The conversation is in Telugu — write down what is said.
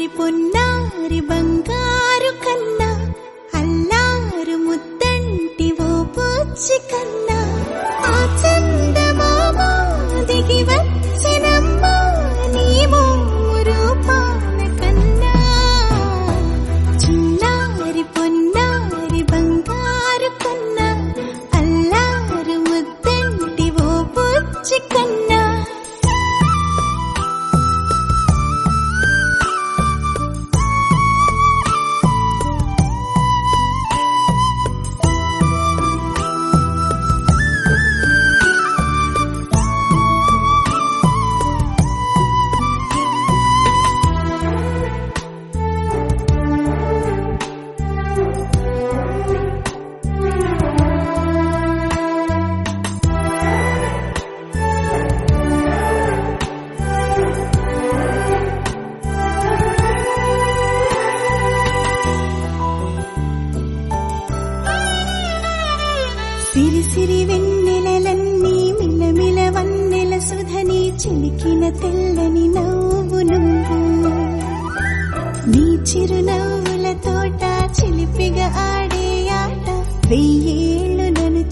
పొన్నారి బంగారు కన్నా అల్లారు ముద్దంటి ఓ పూచి కన్నా ఆ చందమామ దిగి వచ్చినమ్మా నీ రూపాల కన్నా చిన్నారి పొన్నారి బంగారు కన్నా అల్లారు ముద్దంటి ఓ పూచి కన్నా సిరి సిరి వెన్నెలలన్నీ మిలమిల వన్నెల సుధని చిలికిన తెల్లని నవ్వు నువ్వు నీ చిరునవ్వుల తోట చిలిపిగా ఆడే ఆట వెయ్యేళ్ళు నన్ను